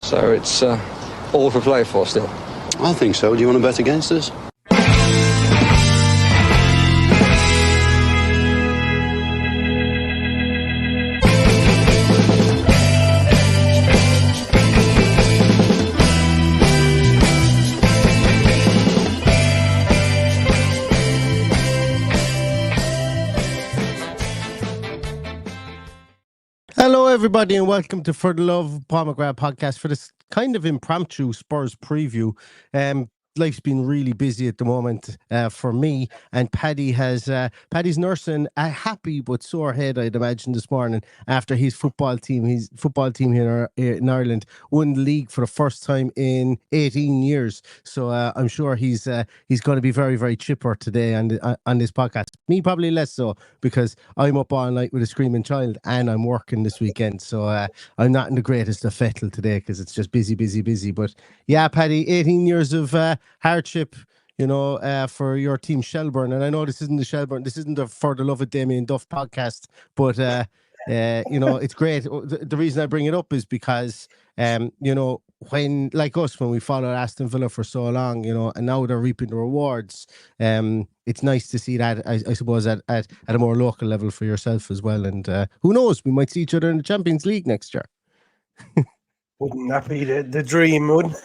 So it's all for play for still. I think so. Do you want to bet against us? Hello, everybody, and welcome to For the Love of Paul McGrath podcast for this kind of impromptu Spurs preview. Life's been really busy at the moment for me, and Paddy's nursing a happy but sore head, I'd imagine, this morning after his football team here in Ireland won the league for the first time in 18 years. So I'm sure he's going to be very, very chipper today on this podcast. Me probably less so, because I'm up all night with a screaming child and I'm working this weekend. So I'm not in the greatest of fettle today because it's just busy. But yeah, Paddy, 18 years of hardship, for your team Shelbourne. And I know this isn't the For the Love of Damien Duff podcast, but it's great. The reason I bring it up is because when, like us, when we followed Aston Villa for so long, and now they're reaping the rewards, it's nice to see that, I suppose, at a more local level for yourself as well. And who knows, we might see each other in the Champions League next year. Wouldn't that be the dream, wouldn't?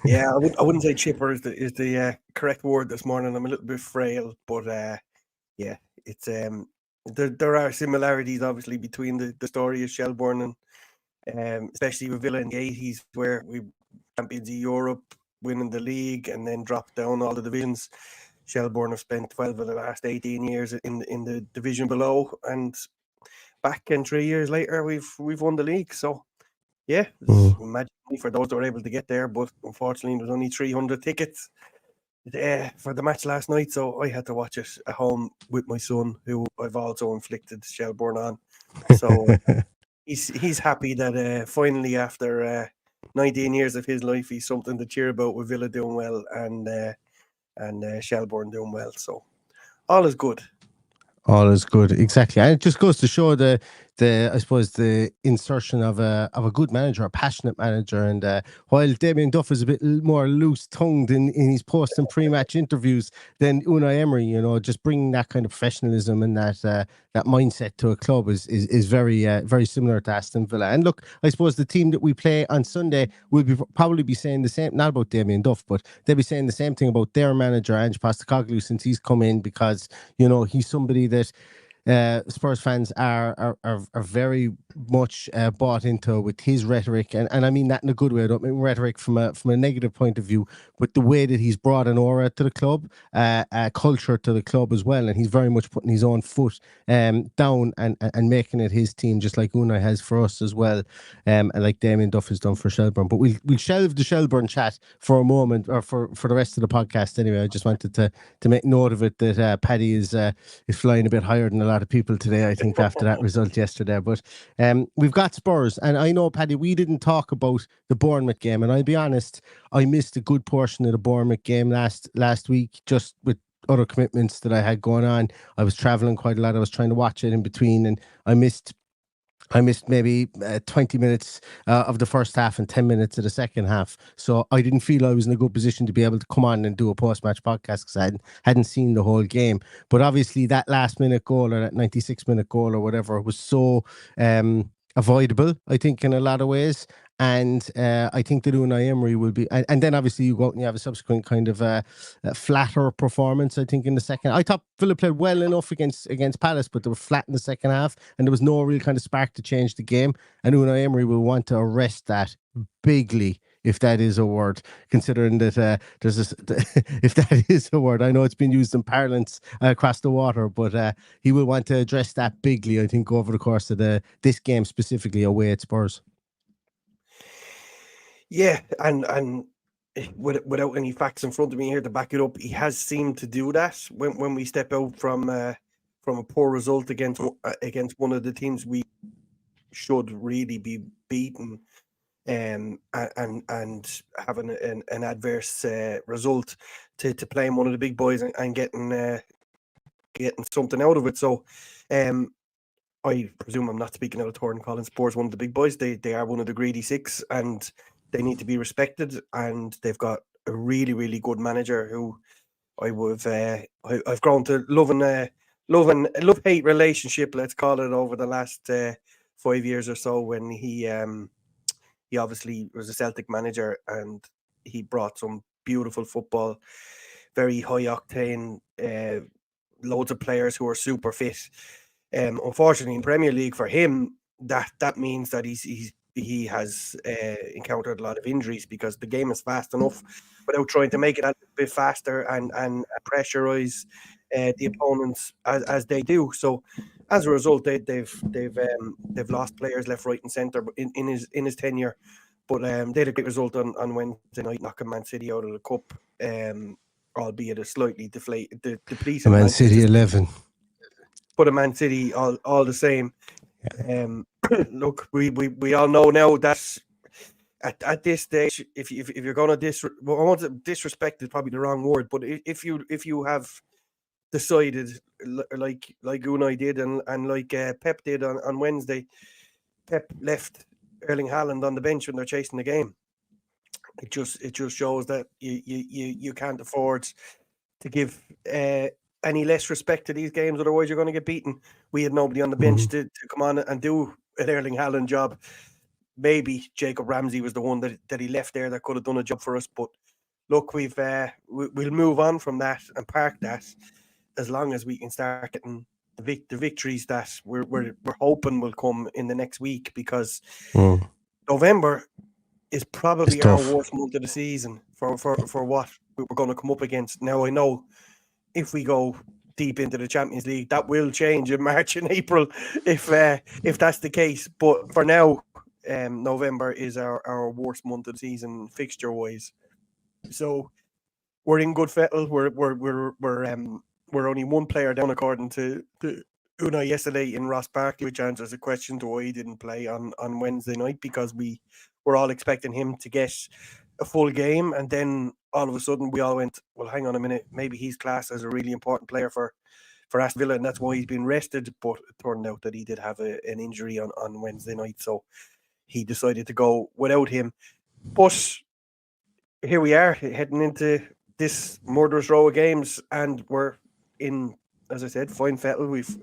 Yeah, I wouldn't say chipper is the correct word this morning. I'm a little bit frail, but yeah, it's there are similarities obviously between the story of Shelbourne and especially with Villa in the 80s, where we champions of Europe, winning the league, and then dropped down all the divisions. Shelbourne have spent 12 of the last 18 years in the division below, and back in 3 years later, we've won the league. So yeah, imagine for those that were able to get there, but unfortunately there was only 300 tickets for the match last night, so I had to watch it at home with my son, who I've also inflicted Shelbourne on. So he's happy that finally, after 19 years of his life, he's something to cheer about, with Villa doing well and Shelbourne doing well. So all is good. All is good, exactly. And it just goes to show the I suppose the insertion of a good manager, a passionate manager. And while Damien Duff is a bit more loose-tongued in his post and pre-match interviews than Unai Emery, just bringing that kind of professionalism and that mindset to a club is very very similar to Aston Villa. And look, I suppose the team that we play on Sunday will probably be saying the same, not about Damien Duff, but they'll be saying the same thing about their manager, Ange Postecoglou, since he's come in, because he's somebody that Spurs fans are very much bought into, with his rhetoric, and I mean that in a good way. I don't mean rhetoric from a negative point of view, but the way that he's brought an aura to the club, a culture to the club as well, and he's very much putting his own foot down and making it his team, just like Unai has for us as well, and like Damien Duff has done for Shelbourne. But we'll shelve the Shelbourne chat for a moment, or for the rest of the podcast anyway. I just wanted to make note of it, that Paddy is flying a bit higher than a lot of people today, I think, after that result yesterday. But we've got Spurs, and I know, Paddy, we didn't talk about the Bournemouth game, and I'll be honest, I missed a good portion of the Bournemouth game last week, just with other commitments that I had going on. I was traveling quite a lot. I was trying to watch it in between, and I missed maybe 20 minutes of the first half and 10 minutes of the second half. So I didn't feel I was in a good position to be able to come on and do a post-match podcast, because I hadn't seen the whole game. But obviously that last-minute goal, or that 96-minute goal or whatever, was so avoidable, I think, in a lot of ways. And I think that Unai Emery will be, and then obviously you go out and you have a subsequent kind of flatter performance, I think, in the second. I thought Villa played well enough against Palace, but they were flat in the second half, and there was no real kind of spark to change the game. And Unai Emery will want to arrest that bigly, if that is a word, considering that there's this, if that is a word, I know it's been used in parlance across the water, but he will want to address that bigly, I think, over the course of this game, specifically away at Spurs. Yeah, and without any facts in front of me here to back it up, he has seemed to do that when we step out from a poor result against one of the teams we should really be beaten, and having an adverse result to playing one of the big boys and getting something out of it. So I presume I'm not speaking out of turn calling Spurs one of the big boys. They are one of the greedy six, and they need to be respected. And they've got a really, really good manager who I've grown to love-hate relationship, let's call it, over the last 5 years or so. When he obviously was a Celtic manager, and he brought some beautiful football, very high octane, loads of players who are super fit. Unfortunately, in Premier League for him, that means that he has encountered a lot of injuries, because the game is fast enough without trying to make it a bit faster and pressurize the opponents as they do. So as a result, they've lost players left, right, and centre in his tenure. But they had a great result on Wednesday night, knocking Man City out of the cup, albeit a slightly depleted Man City 11. but a Man City all the same. Look, we all know now that at this stage, if you're going to disrespect is probably the wrong word, but if you have decided, like Unai did and like Pep did on Wednesday, Pep left Erling Haaland on the bench when they're chasing the game. It just shows that you can't afford to give any less respect to these games, otherwise you're going to get beaten. We had nobody on the bench to come on and do an Erling Haaland job. Maybe Jacob Ramsey was the one that he left there that could have done a job for us. But look, we'll move on from that and park that, as long as we can start getting the victories that we're hoping will come in the next week, because November is probably our worst month of the season for what we're going to come up against. Now, I know if we go deep into the Champions League, that will change in March and April if that's the case. But for now, November is our worst month of the season fixture wise. So we're in good fettle. We're only one player down, according to Unai yesterday, in Ross Barkley, which answers the question to why he didn't play on Wednesday night, because we were all expecting him to get a full game, and then all of a sudden we all went, well, hang on a minute, maybe he's classed as a really important player for Aston Villa, and that's why he's been rested. But it turned out that he did have an injury on Wednesday night, so he decided to go without him. But here we are, heading into this murderous row of games, and we're in, as I said, fine fettle. We've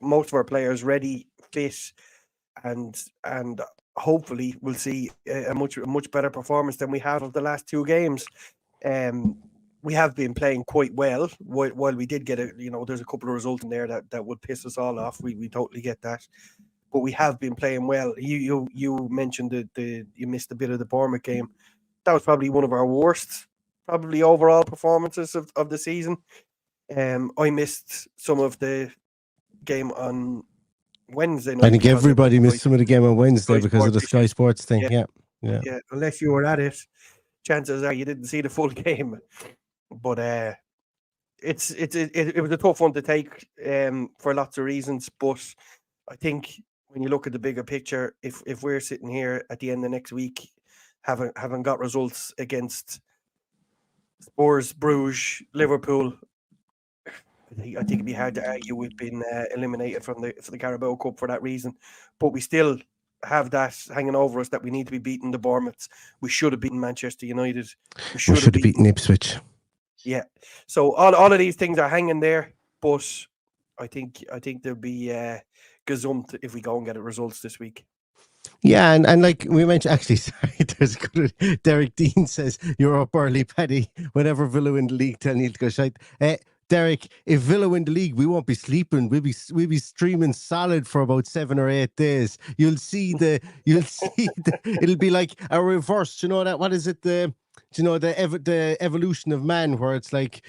most of our players ready, fit, and hopefully we'll see a much better performance than we have of the last two games. We have been playing quite well, while we did get there's a couple of results in there that would piss us all off. We totally get that, but we have been playing well. You mentioned that you missed a bit of the Bournemouth game. That was probably one of our worst, probably overall performances of the season. I missed some of the game on Wednesday night. I think everybody missed some of the game on Wednesday because of the Sky Sports thing. Yeah. Unless you were at it, chances are you didn't see the full game. But it was a tough one to take for lots of reasons. But I think when you look at the bigger picture, if we're sitting here at the end of next week, having got results against Spurs, Bruges, Liverpool, I think it'd be hard to argue we've been eliminated from the Carabao Cup for that reason. But we still have that hanging over us, that we need to be beating the Bournemouths. We should have beaten Manchester United. We should have beaten Ipswich. Yeah. So all of these things are hanging there, but I think there'll be gazumped if we go and get the results this week. Yeah, and like we mentioned, actually, sorry, there's good. Derek Dean says you're up early, Paddy. Whenever Villa win the league, tell Neil to go shite. Derek, if Villa win the league, we won't be sleeping. We'll be streaming solid for about 7 or 8 days. You'll see it'll be like a reverse. You know that? What is it? The evolution of man, where it's like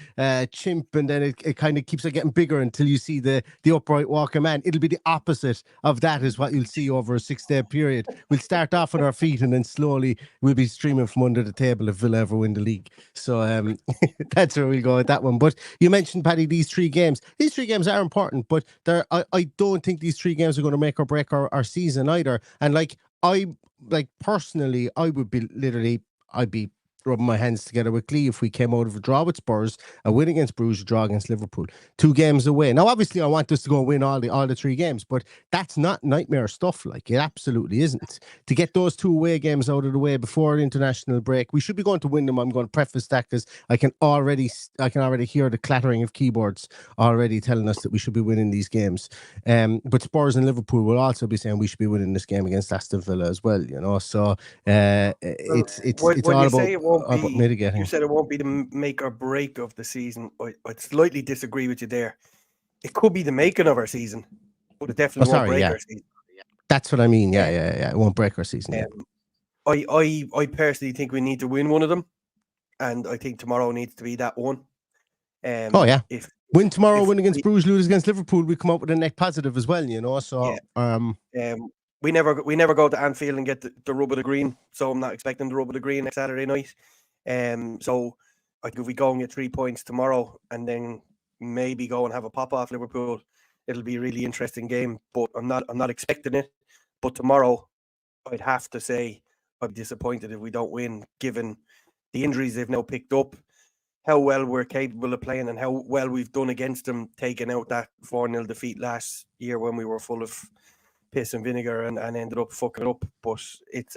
chimp, and then it kind of keeps on getting bigger until you see the upright walking man. It'll be the opposite of that, is what you'll see over a 6-day period. We'll start off on our feet, and then slowly we'll be streaming from under the table if Villa ever win the league. So that's where we'll go with that one. But you mentioned, Paddy, these 3 games. These 3 games are important, but I don't think these 3 games are going to make or break our season either. And personally, I'd be rubbing my hands together with glee if we came out of a draw with Spurs, a win against Bruges, a draw against Liverpool. 2 games away. Now, obviously, I want us to go and win all the 3 games, but that's not nightmare stuff. Like, it absolutely isn't. To get those 2 away games out of the way before the international break, we should be going to win them. I'm going to preface that because I can already hear the clattering of keyboards already telling us that we should be winning these games. But Spurs and Liverpool will also be saying we should be winning this game against Aston Villa as well. You know, so it's all about mitigating. You said it won't be the make or break of the season. I slightly disagree with you there. It could be the making of our season, but it definitely won't break our season. That's what I mean. Yeah. It won't break our season. I personally think we need to win one of them, and I think tomorrow needs to be that one. If win tomorrow, win against Bruges, lose against Liverpool, we come out with a net positive as well. You know, so we never go to Anfield and get the rub of the green, so I'm not expecting the rub of the green next Saturday night. So I think if we go and get 3 points tomorrow and then maybe go and have a pop off Liverpool, it'll be a really interesting game. But I'm not expecting it. But tomorrow, I'd have to say I'd be disappointed if we don't win, given the injuries they've now picked up, how well we're capable of playing, and how well we've done against them, taking out that 4-0 defeat last year when we were full of piss and vinegar and ended up fucking it up. But it's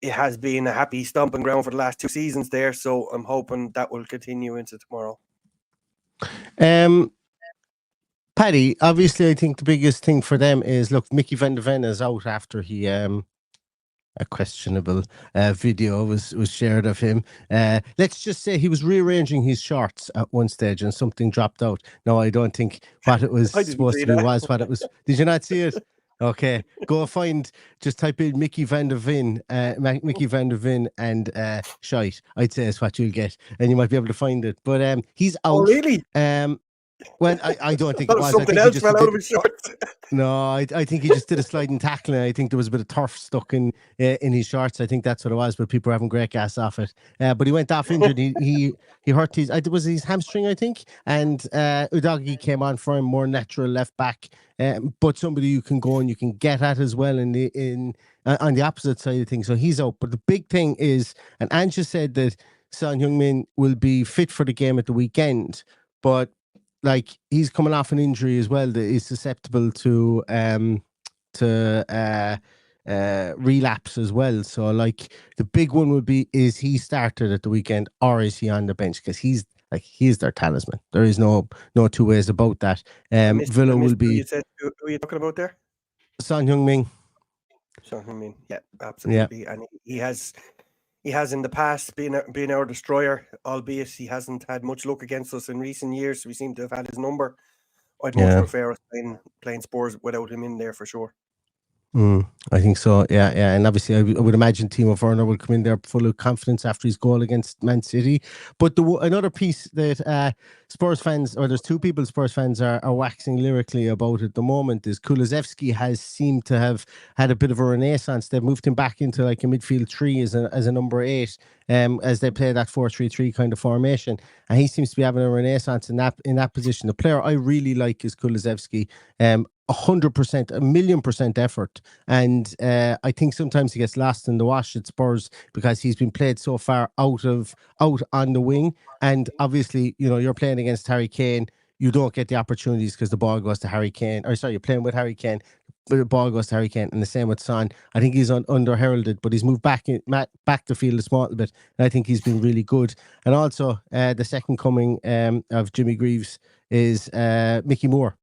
it has been a happy stomping ground for the last 2 seasons there, so I'm hoping that will continue into tomorrow. Paddy, obviously I think the biggest thing for them is, look, Mickey van de Ven is out after he a questionable video was shared of him. Let's just say he was rearranging his shorts at one stage and something dropped out. No, I don't think what it was supposed to be was what it was. Did you not see it? Okay, go find, just type in Mickey van der Ven, Mickey van der Ven and shite, I'd say is what you'll get, and you might be able to find it. But he's out. Oh, really? Well, I don't think it was. Something else fell out of his shorts. No, I think he just did a sliding tackle, and I think there was a bit of turf stuck in his shorts. I think that's what it was, but people are having great gas off it. But he went off injured. He hurt his, was his hamstring, I think, and Udogie came on for him, more natural left back, but somebody you can go and you can get at as well on the opposite side of things. So he's out. But the big thing is, and Anja said that Son Heung-min will be fit for the game at the weekend, but like, he's coming off an injury as well that is susceptible to relapse as well. So, like, the big one would be, is he started at the weekend or is he on the bench? Because he's their talisman. There is no 2 ways about that. Villa will be. Who are you talking about there? Son Heung-min. Son Heung-min, yeah, absolutely. Yeah. And he has in the past been our destroyer, albeit he hasn't had much luck against us in recent years. We seem to have had his number. I'd much prefer us playing Spurs without him in there for sure. I think so, yeah. And obviously, I would imagine Timo Werner will come in there full of confidence after his goal against Man City. But another piece that Spurs fans, or there's 2 people Spurs fans are waxing lyrically about at the moment, is Kulusevski has seemed to have had a bit of a renaissance. They've moved him back into like a midfield 3 as a number 8, as they play that 4-3-3 kind of formation, and he seems to be having a renaissance in that position. The player I really like is Kulusevski. 100%, 1,000,000% effort, and I think sometimes he gets lost in the wash at Spurs because he's been played so far out on the wing, and obviously, you know, you're playing against Harry Kane, you don't get the opportunities because the ball goes to Harry Kane, you're playing with Harry Kane, but the ball goes to Harry Kane, and the same with Son. I think he's under-heralded, but he's moved back the field a small bit, and I think he's been really good. And also, the second coming of Jimmy Greaves is Mikey Moore.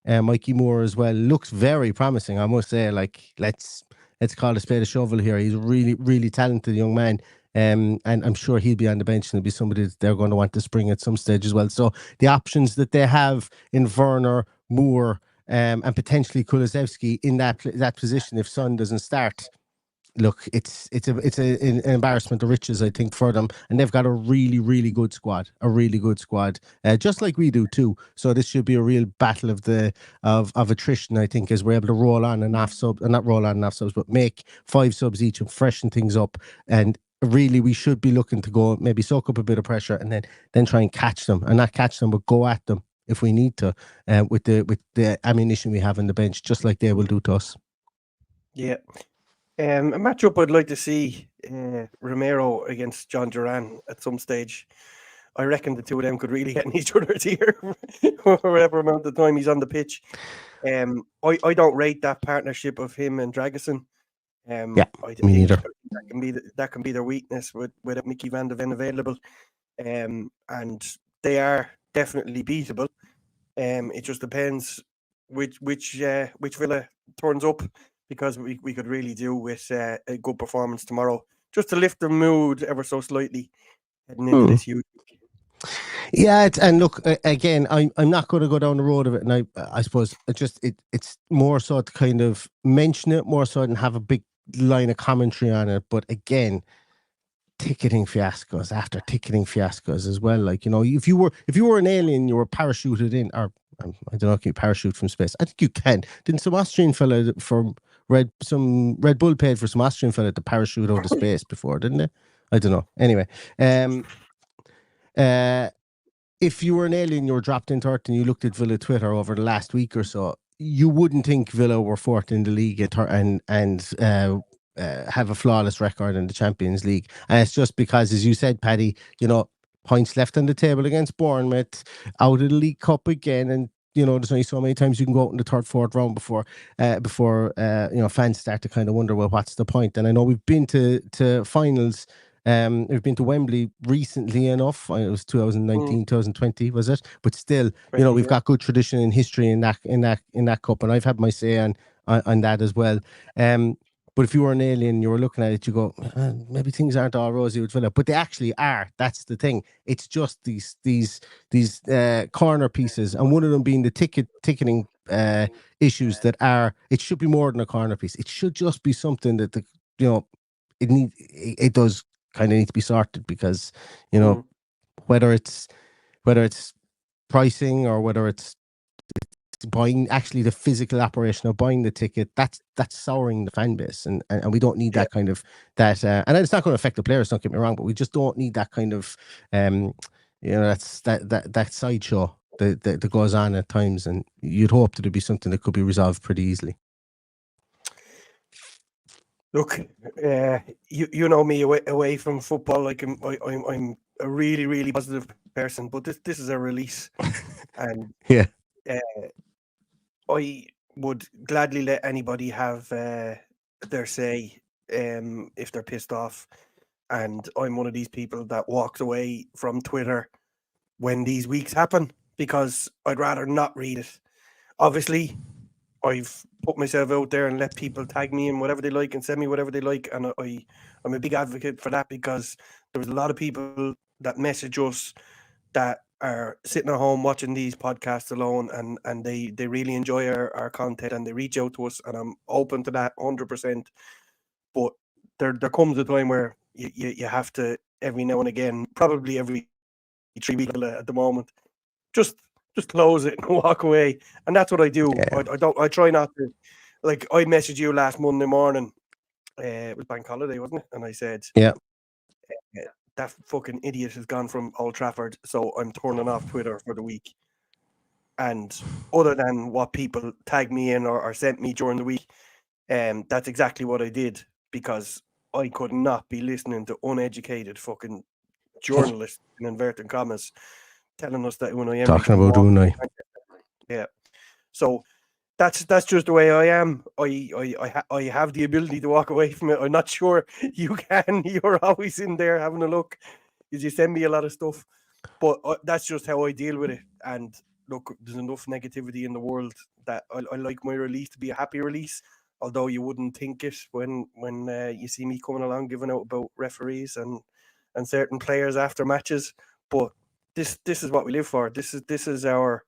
Mikey Moore as well looks very promising, I must say. Like, let's call a spade a shovel here. He's a really, really talented young man, and I'm sure he'll be on the bench, and it'll be somebody that they're going to want to spring at some stage as well. So the options that they have in Werner, Moore, and potentially Kulusevski in that position if Son doesn't start, look, it's an embarrassment of riches, I think, for them, and they've got a really, really good squad, just like we do too. So this should be a real battle of attrition, I think, as we're able to roll on and off subs, and not roll on and off subs, but make 5 subs each and freshen things up. And really, we should be looking to go maybe soak up a bit of pressure and then try and catch them, and not catch them, but go at them if we need to, with the ammunition we have on the bench, just like they will do to us. Yeah. A matchup I'd like to see Romero against John Duran at some stage. I reckon the two of them could really get in each other's ear for whatever amount of time he's on the pitch. I don't rate that partnership of him and Dragusin. Yeah, I me think neither. that can be their weakness with Mickey van de Ven available, and they are definitely beatable. It just depends which Villa turns up, because we could really do with a good performance tomorrow, just to lift the mood ever so slightly heading into this huge. Yeah, and look, again, I'm not going to go down the road of it, and I suppose it's more so to kind of mention it more so than have a big line of commentary on it. But again, ticketing fiascos after ticketing fiascos as well. Like, if you were an alien, you were parachuted in, or I don't know, can you parachute from space? I think you can. Didn't some Austrian fella from Red Bull paid for some Austrian fella to parachute out of space before, didn't they? I don't know. Anyway, if you were an alien, you were dropped into Earth, and you looked at Villa Twitter over the last week or so, you wouldn't think Villa were fourth in the league and have a flawless record in the Champions League. And it's just because, as you said, Paddy, points left on the table against Bournemouth, out of the League Cup again, and there's only so many times you can go out in the third, fourth round before fans start to kind of wonder, well, what's the point? And I know we've been to finals. We've been to Wembley recently enough. It was 2019, 2020, was it? But still, we've got good tradition and history in that cup, and I've had my say on that as well. But if you were an alien, you were looking at it, you go, maybe things aren't all rosy with Villa, but they actually are. That's the thing. It's just these corner pieces, and one of them being the ticketing issues that are. It should be more than a corner piece. It should just be something that it does kind of need to be sorted, because whether it's pricing or whether it's buying, actually the physical operation of buying the ticket, that's souring the fan base, and we don't need that kind of that and it's not going to affect the players, don't get me wrong, but we just don't need that kind of that's that sideshow that goes on at times, and you'd hope that it'd be something that could be resolved pretty easily. Look, you know me away from football. Like I'm a really, really positive person, but this is a release, and I would gladly let anybody have their say if they're pissed off, and I'm one of these people that walks away from Twitter when these weeks happen, because I'd rather not read it. Obviously, I've put myself out there and let people tag me in whatever they like and send me whatever they like, and I'm a big advocate for that, because there was a lot of people that message us that are sitting at home watching these podcasts alone, and they really enjoy our content, and they reach out to us, and I'm open to that 100%. But there comes a time where you have to, every now and again, probably every 3 weeks at the moment, just close it and walk away, and that's what I do. I try not to, like, I messaged you last Monday morning. It was bank holiday, wasn't it? And I said, that fucking idiot has gone from Old Trafford, so I'm turning off Twitter for the week. And other than what people tagged me in or sent me during the week, that's exactly what I did, because I could not be listening to uneducated fucking journalists, in inverted commas, telling us that Unai Emery talking about Unai. Yeah. So that's just the way I am. I have the ability to walk away from it. I'm not sure you can. You're always in there having a look, because you send me a lot of stuff. But that's just how I deal with it. And look, there's enough negativity in the world that I like my release to be a happy release. Although you wouldn't think it when you see me coming along giving out about referees and certain players after matches. But this is what we live for. This is our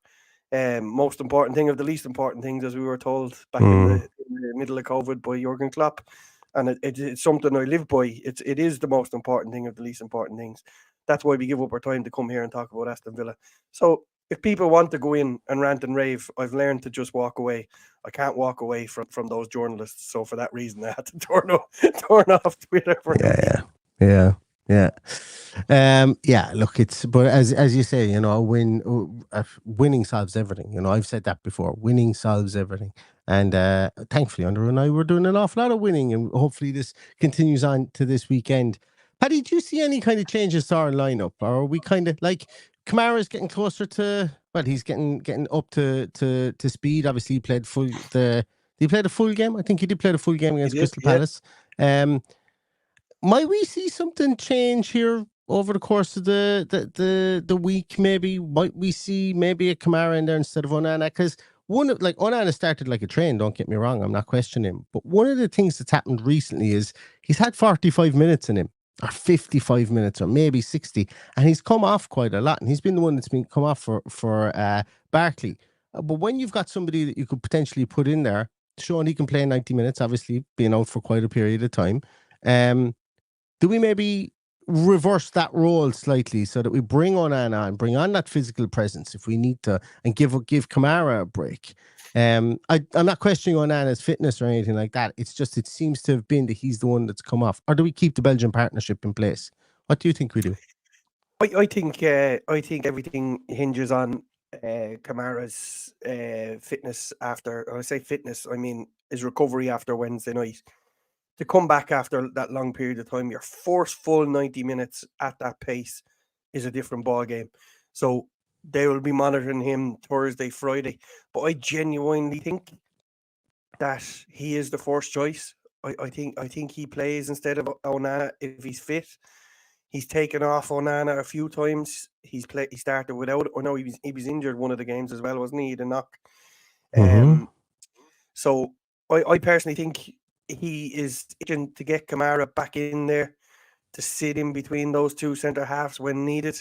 most important thing of the least important things, as we were told back in the middle of COVID by Jurgen Klopp, and it's something I live by. It is the most important thing of the least important things. That's why we give up our time to come here and talk about Aston Villa. So if people want to go in and rant and rave, I've learned to just walk away. I can't walk away from those journalists. So for that reason, I had to turn off Twitter for Look, but as you say, winning solves everything. I've said that before. Winning solves everything. And thankfully, Under and I were doing an awful lot of winning, and hopefully this continues on to this weekend. Paddy, do you see any kind of changes to our lineup, or are we kind of like Kamara's getting closer to? Well, he's getting up to speed. Obviously, he played he played a full game. I think he did play the full game against Crystal Palace. Might we see something change here over the course of the week? Maybe might we see maybe a Kamara in there instead of Onana? Because Onana started like a train. Don't get me wrong, I'm not questioning him. But one of the things that's happened recently is he's had 45 minutes in him, or 55 minutes, or maybe 60, and he's come off quite a lot. And he's been the one that's been come off for Barkley. But when you've got somebody that you could potentially put in there, showing he can play 90 minutes, obviously being out for quite a period of time. Do we maybe reverse that role slightly so that we bring Onana and bring on that physical presence if we need to, and give Kamara a break? I'm not questioning Onana's fitness or anything like that. It's just it seems to have been that he's the one that's come off. Or do we keep the Belgian partnership in place? What do you think we do? I think everything hinges on Kamara's fitness after. When I say fitness, I mean his recovery after Wednesday night. To come back after that long period of time, your forceful 90 minutes at that pace is a different ball game. So they will be monitoring him Thursday, Friday. But I genuinely think that he is the first choice. I think he plays instead of Onana if he's fit. He's taken off Onana a few times. He started without it. I know he was injured one of the games as well, wasn't he? He had a knock. So I personally think he is itching to get Kamara back in there to sit in between those two centre halves when needed.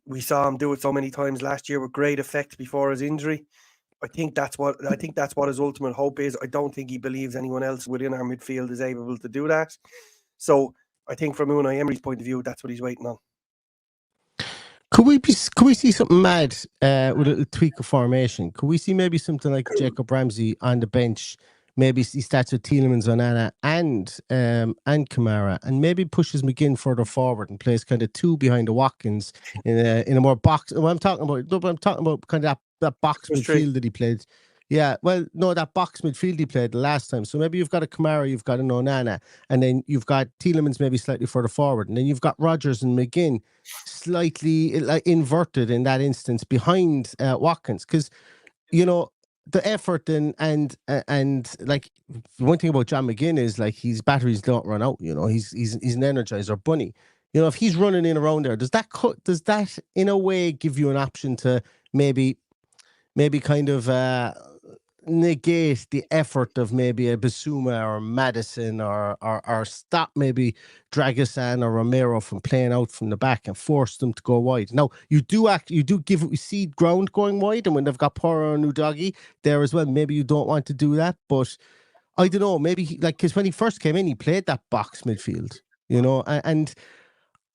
We saw him do it so many times last year with great effect before his injury. I think that's what his ultimate hope is. I don't think he believes anyone else within our midfield is able to do that. So I think from Unai Emery's point of view, that's what he's waiting on. Could we see something mad with a little tweak of formation? Could we see maybe something like Jacob Ramsey on the bench? Maybe he starts with Tielemans, Onana, and Kamara, and maybe pushes McGinn further forward and plays kind of two behind the Watkins in a more box. What I'm talking about kind of that box midfield that he played. Yeah, well, no, that box midfield he played the last time. So maybe you've got a Kamara, you've got an Onana, and then you've got Tielemans maybe slightly further forward, and then you've got Rodgers and McGinn slightly like inverted in that instance behind Watkins, because the effort and like one thing about John McGinn is like his batteries don't run out. He's an energizer bunny. If he's running in around there, does that in a way give you an option to maybe kind of negate the effort of maybe a Basuma or Madison or stop maybe Dragosan or Romero from playing out from the back and force them to go wide? Now you do give seed ground going wide, and when they've got Porro and Udogie there as well, maybe you don't want to do that. But I don't know, maybe because when he first came in, he played that box midfield, and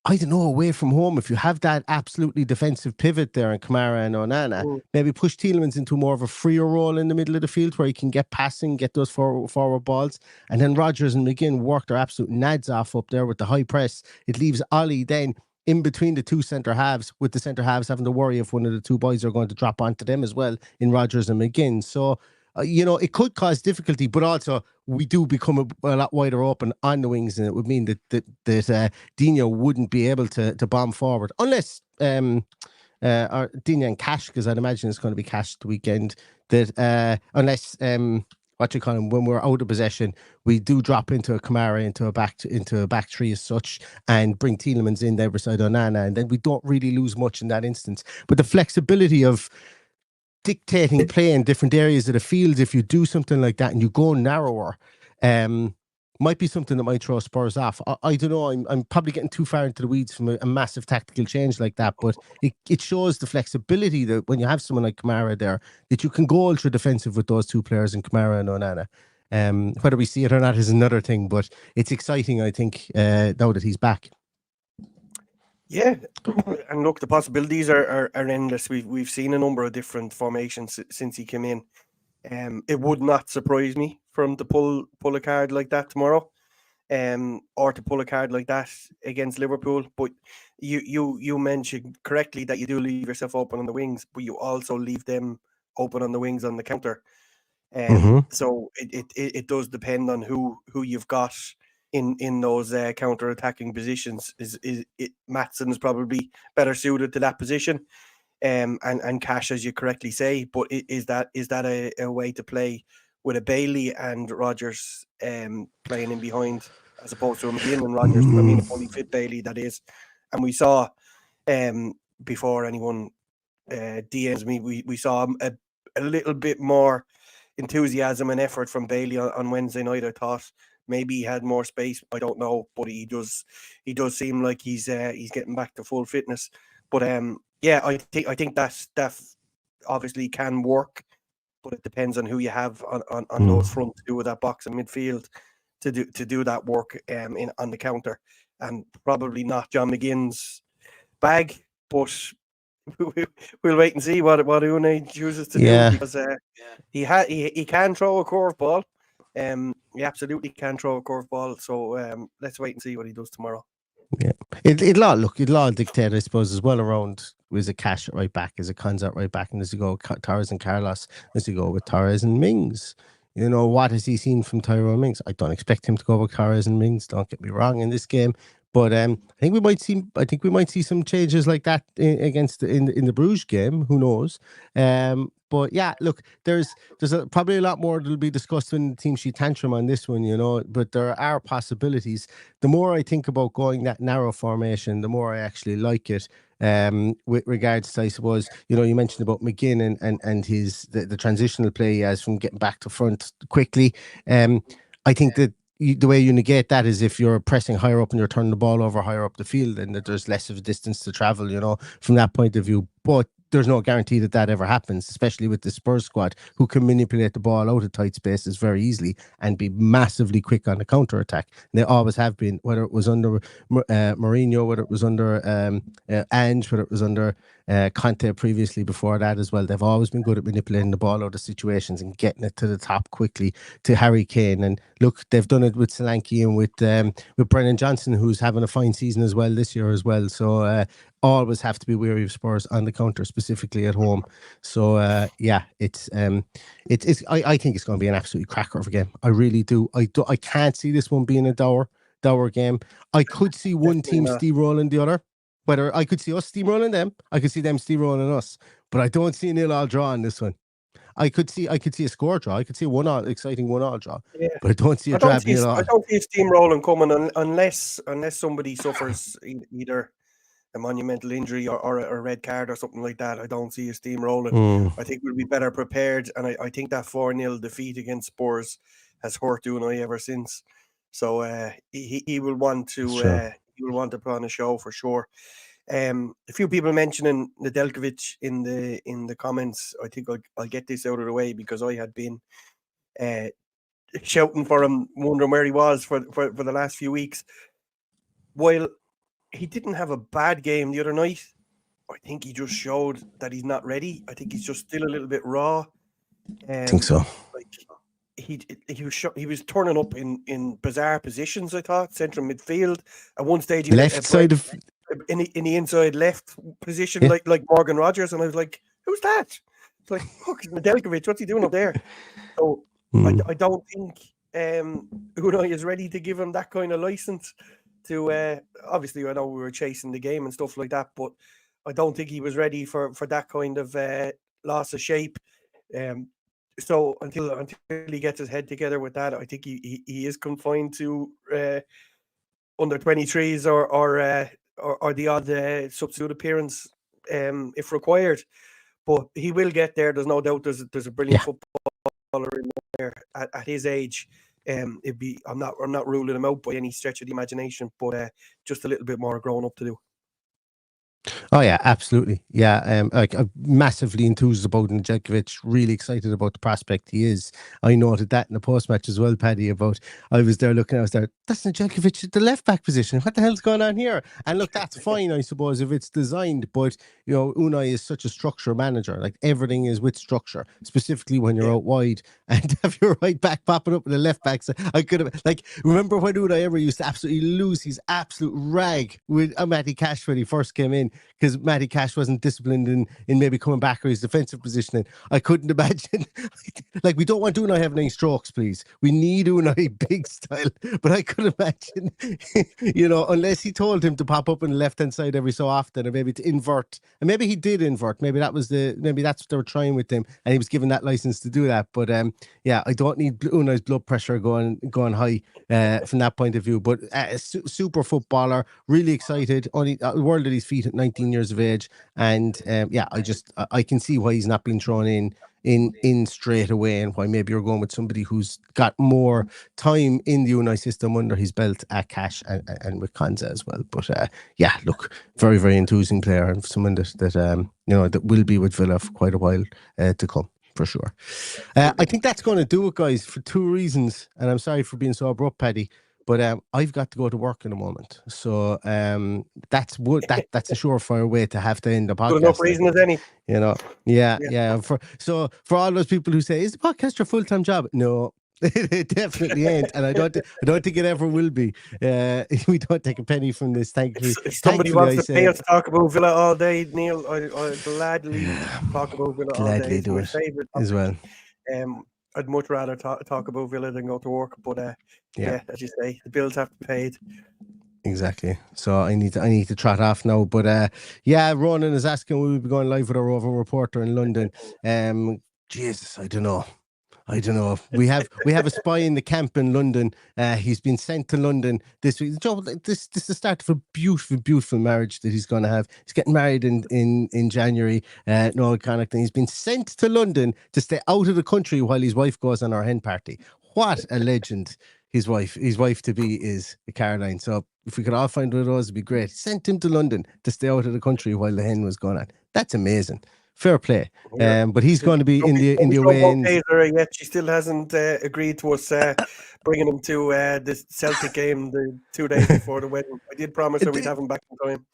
I don't know, away from home, if you have that absolutely defensive pivot there in Kamara and Onana, maybe push Tielemans into more of a freer role in the middle of the field where he can get passing, get those forward balls. And then Rodgers and McGinn work their absolute nads off up there with the high press. It leaves Ollie then in between the two centre halves, with the centre halves having to worry if one of the two boys are going to drop onto them as well in Rodgers and McGinn. So, it could cause difficulty, but also we do become a lot wider open on the wings, and it would mean that Dino wouldn't be able to bomb forward unless or Dino and Cash, because I'd imagine it's going to be Cash the weekend. That unless when we're out of possession, we do drop into a Kamara into a back three as such, and bring Tielemans in there beside Onana, and then we don't really lose much in that instance. But the flexibility of dictating play in different areas of the field, if you do something like that and you go narrower, might be something that might throw Spurs off. I don't know. I'm probably getting too far into the weeds from a massive tactical change like that, but it shows the flexibility that when you have someone like Kamara there, that you can go ultra defensive with those two players in Kamara and Onana. Whether we see it or not is another thing, but it's exciting, I think, now that he's back. Yeah, and look, the possibilities are endless. We've seen a number of different formations since he came in. It would not surprise me for him to pull a card like that tomorrow, or to pull a card like that against Liverpool. But you mentioned correctly that you do leave yourself open on the wings, but you also leave them open on the wings on the counter. So it does depend on who you've got in those counter attacking positions. Maatsen is probably better suited to that position, and Cash, as you correctly say. But is that a way to play with a Bailey and Rodgers playing in behind, as opposed to a McGinn and Rodgers? I mean, a fully fit Bailey, that is. And we saw before anyone DMs me, we saw a little bit more enthusiasm and effort from Bailey on Wednesday night. I thought maybe he had more space. I don't know, but he does seem like he's getting back to full fitness. But yeah, I think that obviously can work, but it depends on who you have on those front to do with that box and midfield to do that work on the counter, and probably not John McGinn's bag, but we'll wait and see what Unai chooses to do, because he can throw a curveball. He absolutely can throw a curveball. So let's wait and see what he does tomorrow. Yeah, it'll all dictate, I suppose, as well around. Is it Cash at right back? Is it Konza at right back? And does he go Torres and Carlos? Does he go with Torres and Mings? You know, what has he seen from Tyrone Mings? I don't expect him to go with Torres and Mings. Don't get me wrong in this game. But I think we might see some changes like that against in the Bruges game. Who knows? But yeah, look, there's probably a lot more that'll be discussed in the team sheet tantrum on this one, you know. But there are possibilities. The more I think about going that narrow formation, the more I actually like it. With regards to, I suppose, you know, you mentioned about McGinn and his the transitional play he has from getting back to front quickly. I think that the way you negate that is if you're pressing higher up and you're turning the ball over higher up the field, and that there's less of a distance to travel, you know, from that point of view. But there's no guarantee that ever happens, especially with the Spurs squad, who can manipulate the ball out of tight spaces very easily and be massively quick on the counter attack. And they always have been, whether it was under Mourinho, whether it was under Ange, whether it was under Conte previously before that as well. They've always been good at manipulating the ball out of situations and getting it to the top quickly to Harry Kane. And look, they've done it with Solanke and with Brennan Johnson, who's having a fine season as well this year as well. So always have to be wary of Spurs on the counter, specifically at home. So yeah, it's I think it's going to be an absolutely cracker of a game. I really do. I can't see this one being a dour game. I could see one team steamrolling the other. Whether I could see us steamrolling them, I could see them steamrolling us, but I don't see a 0-0 draw in this one. I could see a score draw. I could see a exciting 1-1 draw. Yeah. But I don't see a drab 0-0. I don't see a steamrolling coming unless somebody suffers either a monumental injury or a red card or something like that. I don't see a steamrolling. I think we'll be better prepared, and I think that 4-0 defeat against Spurs has hurt Unai ever since. So he will want to put on a show for sure. A few people mentioning Nedeljkovic in the comments. I think I'll get this out of the way, because I had been shouting for him, wondering where he was for the last few weeks. While he didn't have a bad game the other night, I think he just showed that he's not ready. I think he's just still a little bit raw. I think so. Like he was turning up in bizarre positions. I thought central midfield at one stage. Left side of in the inside left position, like Morgan Rodgers, and I was like, "Who's that?" It's like, "Fuck, it's Nedeljkovic. What's he doing up there?" So I don't think Unai is ready to give him that kind of license to. Obviously, I know we were chasing the game and stuff like that, but I don't think he was ready for that kind of loss of shape. So until he gets his head together with that, I think he is confined to under 23s or the odd substitute appearance if required. But he will get there. There's no doubt. There's a brilliant footballer in there at his age. I'm not ruling him out by any stretch of the imagination, but just a little bit more grown up to do. Oh yeah, absolutely. Yeah, I'm massively enthused about Nedeljkovic. Really excited about the prospect he is. I noted that in the post match as well, Paddy. I was there. That's Nedeljkovic at the left back position. What the hell's going on here? And look, that's fine, I suppose, if it's designed. But you know, Unai is such a structure manager. Like, everything is with structure, specifically when you're out wide and have your right back popping up with the left back. So I could have, remember when Unai ever used to absolutely lose his absolute rag with Matty Cash when he first came in, because Matty Cash wasn't disciplined in maybe coming back or his defensive positioning. I couldn't imagine. Like, we don't want Unai having any strokes, please. We need Unai big style. But I could imagine, unless he told him to pop up on the left hand side every so often, or maybe to invert, and maybe he did invert. Maybe that's what they were trying with him, and he was given that license to do that. But I don't need Unai's blood pressure going high from that point of view. But super footballer, really excited, only world at his feet at 19 years of age, and I can see why he's not been thrown in straight away, and why maybe you're going with somebody who's got more time in the Unai system under his belt at Cash and with Konza as well. But look, very, very enthusing player, and someone that will be with Villa for quite a while to come, for sure. I think that's going to do it, guys, for two reasons, and I'm sorry for being so abrupt, Paddy. But I've got to go to work in a moment, so that's a surefire way to have to end the podcast. Good enough reason as any, Yeah. For all those people who say, "Is the podcast your full-time job?" No, it definitely ain't, and I don't think it ever will be. We don't take a penny from this. Thankfully, if somebody wants to pay us to talk about Villa all day, Neil, I'd gladly talk about Villa all day. Gladly do it as well. I'd much rather talk about Villa than go to work, but as you say, the bills have to be paid. Exactly. So I need to trot off now. But Ronan is asking will we be going live with our roving reporter in London. Jesus, I don't know. We have a spy in the camp in London. He's been sent to London this week. This is the start of a beautiful, beautiful marriage that he's going to have. He's getting married in January. No kind of thing. He's been sent to London to stay out of the country while his wife goes on our hen party. What a legend his wife to be is, Caroline. So if we could all find one of those, it'd be great. Sent him to London to stay out of the country while the hen was going on. That's amazing. Fair play. But he's going to be in the away end. Yet she still hasn't agreed to us bringing him to the Celtic game the 2 days before the wedding. I did promise her we'd have him back in time.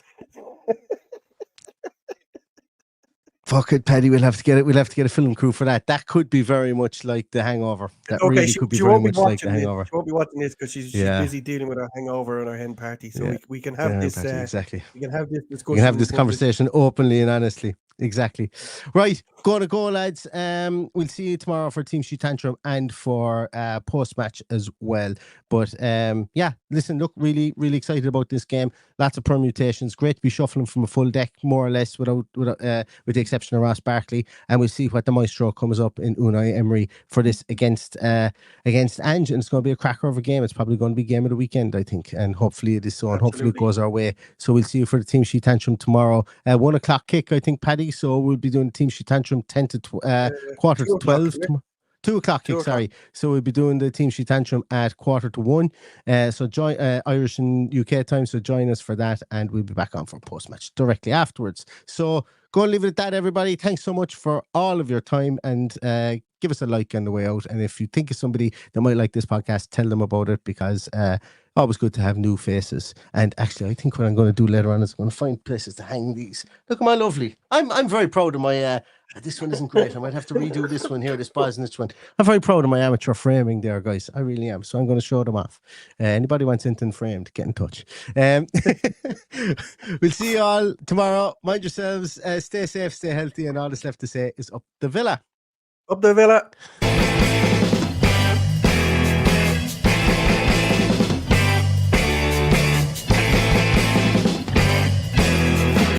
Fuck it, Paddy. We'll have to get a film crew for that. That could be very much like The Hangover. That really could be very much like The Hangover. She won't be watching this because she's busy dealing with our hangover and our hen party. So we can have this. Exactly. We can have this discussion. We can have this conversation openly and honestly. Exactly. Right. Go, lads. We'll see you tomorrow for Team Sheet Tantrum and for post-match as well. But listen, look, really, really excited about this game. Lots of permutations. Great to be shuffling from a full deck, more or less, with the exception of Ross Barkley. And we'll see what the maestro comes up in Unai Emery for this against Ange. And it's going to be a cracker of a game. It's probably going to be game of the weekend, I think. And hopefully it is so. And hopefully it goes our way. So we'll see you for the Team Sheet Tantrum tomorrow. 1 o'clock kick, I think, Paddy. So we'll be doing Team Sheet Tantrum 10 to quarter to 12. 2 o'clock kick, sorry. So we'll be doing the Team Sheet Tantrum at 1:45. So join Irish and UK time. So join us for that, and we'll be back on for post-match directly afterwards. So go and leave it at that, everybody. Thanks so much for all of your time, and give us a like on the way out. And if you think of somebody that might like this podcast, tell them about it, because always good to have new faces. And actually, I think what I'm going to do later on is I'm going to find places to hang these. Look at my lovely. I'm very proud of my. This one isn't great. I might have to redo this one here, this Bosnich one. I'm very proud of my amateur framing there, guys. I really am. So I'm going to show them off. Anybody wants anything framed, get in touch. We'll see you all tomorrow. Mind yourselves. Stay safe, stay healthy, and all that's left to say is up the Villa. Up the Villa.